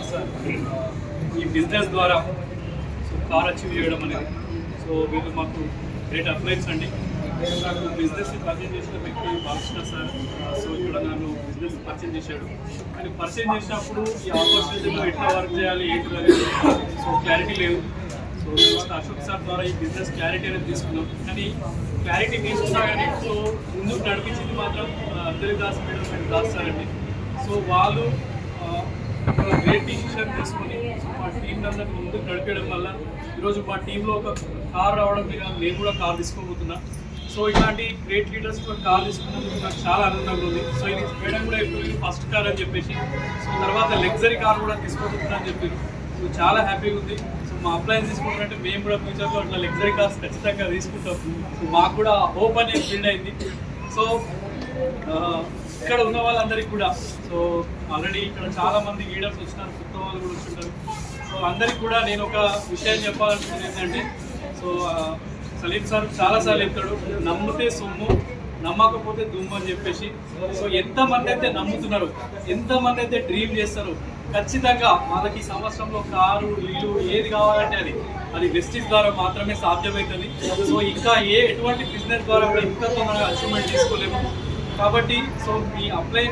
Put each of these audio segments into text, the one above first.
Sir ఈ business ద్వారా so car achieve చేయడం అనేది సో వీళ్ళు మాకు గ్రేట్ అప్లైన్స్ అండి. నాకు బిజినెస్ పరిచయం చేసిన వ్యక్తి బాలకృష్ణ సార్. సో ఇక్కడ నన్ను బిజినెస్ పరిచయం చేశాడు. కానీ పరిచయం చేసినప్పుడు ఈ ఆపర్చునిటీలో ఎట్లా వర్క్ చేయాలి ఏంటి అనేది సో క్లారిటీ లేదు. సో తర్వాత అశోక్ సార్ ద్వారా ఈ బిజినెస్ క్లారిటీ అనేది తీసుకున్నాం. కానీ క్లారిటీ తీసుకున్నా కానీ సో ముందుకు నడిపించింది మాత్రం Anjali Das madam and Das sir అండి. సో వాళ్ళు గ్రేట్ డిసిషన్ తీసుకొని మా టీం అందరినీ ముందుకు నడిపేయడం వల్ల ఈరోజు మా టీంలో ఒక కార్ రావడం మీద నేను కూడా కార్ తీసుకోబోతున్నా. సో ఇలాంటి గ్రేట్ లీడర్స్ కూడా కార్ తీసుకున్నందుకు నాకు చాలా ఆనందంగా ఉంది. సో ఇది మేడం కూడా ఇప్పుడు ఫస్ట్ కార్ అని చెప్పేసి సో తర్వాత లగ్జరీ కార్ కూడా తీసుకోబోతున్నా అని చెప్పారు. సో చాలా హ్యాపీగా ఉంది. సో మా అప్లయన్స్ తీసుకుంటారంటే మేము కూడా ఫ్యూచర్లో అట్లా లగ్జరీ కార్స్ ఖచ్చితంగా తీసుకుంటాం. సో మాకు కూడా హోప్ అనేది బిల్డ్ అయింది. సో ఇక్కడ ఉన్న వాళ్ళందరికీ కూడా సో ఆల్రెడీ ఇక్కడ చాలా మంది లీడర్స్ వచ్చినారు, కొత్త వాళ్ళు కూడా వచ్చింటారు. సో అందరికి కూడా నేను ఒక విషయం చెప్పాలనుకున్నది ఏంటంటే సో సలీం సార్ చాలాసార్లు చెప్తాడు, నమ్మితే సొమ్ము నమ్మకపోతే దుమ్ము అని చెప్పేసి. సో ఎంతమంది అయితే నమ్ముతున్నారు, ఎంతమంది అయితే డ్రీమ్ చేస్తారు, ఖచ్చితంగా వాళ్ళకి సంవత్సరంలో కారు ఇల్లు ఏది కావాలంటే అది వెస్టీజ్ ద్వారా మాత్రమే సాధ్యమవుతుంది. సో ఇంకా ఎటువంటి బిజినెస్ ద్వారా కూడా ఇంత తొందరగా అచీవ్మెంట్ తీసుకోలేము. కాబట్టి సో మీ అప్లై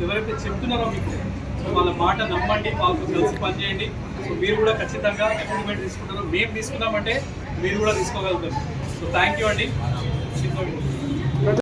ఎవరైతే చెప్తున్నారో మీకు సో వాళ్ళ మాట నమ్మండి, వాళ్ళతో కలిసి పనిచేయండి. సో మీరు కూడా ఖచ్చితంగా అపాయింట్మెంట్ తీసుకుంటారు. మేము తీసుకున్నామంటే మీరు కూడా తీసుకోగలుగుతారు. సో థ్యాంక్ యూ అండి.